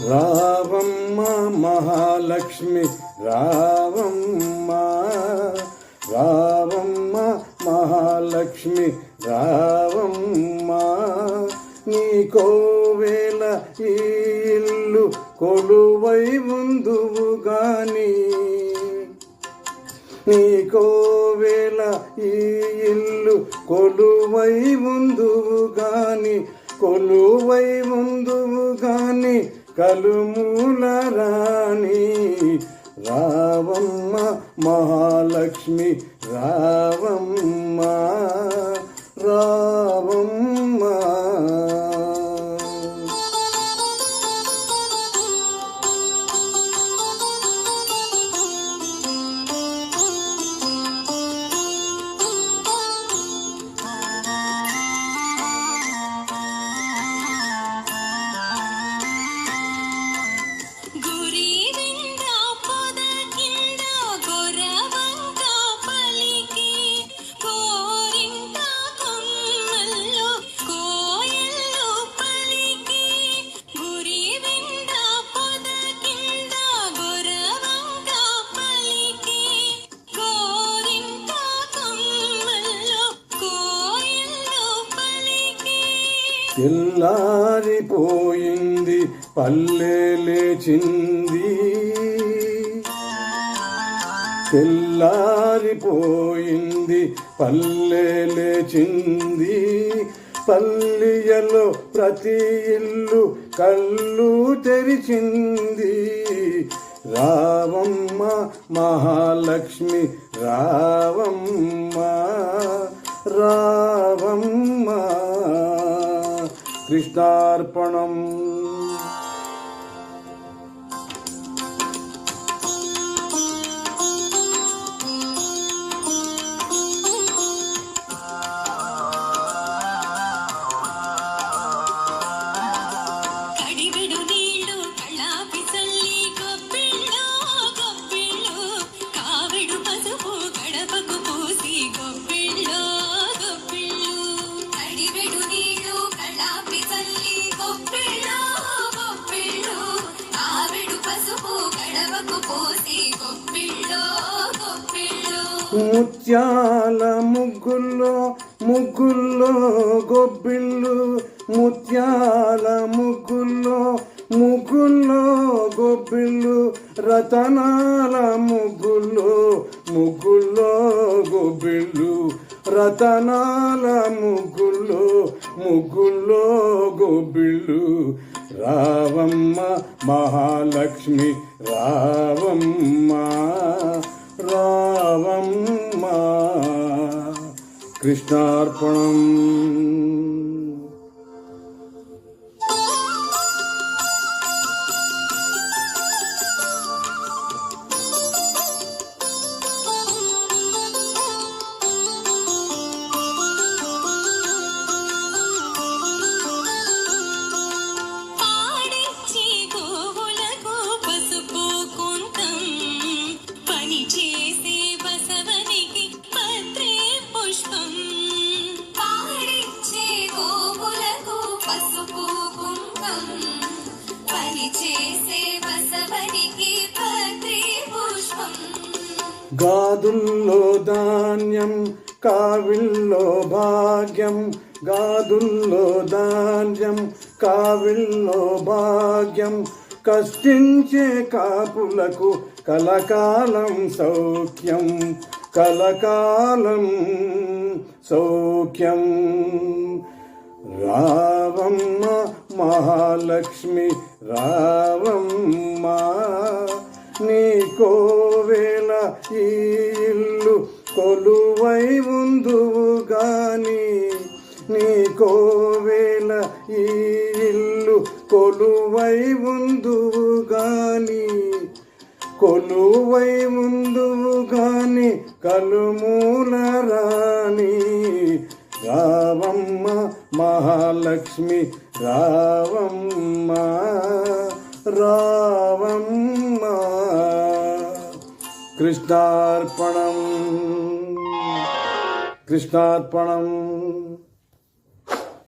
రావమ్మ మహాలక్ష్మి రావమ్మ, రావమ్మ మహాలక్ష్మి రావమ్మ. నీ కోవేల ఈ ఇల్లు కొలువై ఉందువు గాని, నీ కోవేల ఈ ఇల్లు కొలువై ఉందువు గాని, కొలువై ఉందువు గాని కలుమూల రాణి. రావమ్మ మహాలక్ష్మి రావమ్మ, రావమ్మ. తెల్లారిపోయింది పల్లె లేచింది, తెల్లారిపోయింది పల్లె లేచింది. పల్లెలో ప్రతి ఇల్లు కళ్ళు తెరిచింది. రావమ్మ మహాలక్ష్మి రావమ్మ, రావమ్మ. కృష్ణార్పణం. ముత్యాల ముగ్గుల్లో ముగ్గుల్లో గొబ్బిళ్ళు, ముత్యాల ముగ్గుల్లో ముగ్గుల్లో గొబ్బిళ్ళు, రతనాల ముగ్గుల్లో ముగ్గుల్లో గొబ్బిళ్ళు, రతనాల ముగ్గుల్లో ముగ్గుల్లో గొబ్బిళ్ళు. రావమ్మ మహాలక్ష్మి రావమ్మ, రావమ్మ. కృష్ణార్పణం. గాదుల్లో ధాన్యం కావిల్లో భాగ్యం, గాదుల్లో ధాన్యం కావిల్లో భాగ్యం. కష్టించే కాపులకు కలకాలం సౌఖ్యం, కలకాలం సౌఖ్యం. రావమ్మ మహాలక్ష్మి రావమ్మ, నీ కోవేల ఈ ఇల్లు కొలువై ఉందువు గాని, నీ కోవేల ఈ ఇల్లు కొలువై ఉందువు గాని, కొలువై ఉందువు గాని కలుమూల రాణి. రావమ్మ మహాలక్ష్మి రావమ్మ, రావమ్మ. కృష్ణార్పణం, కృష్ణార్పణం.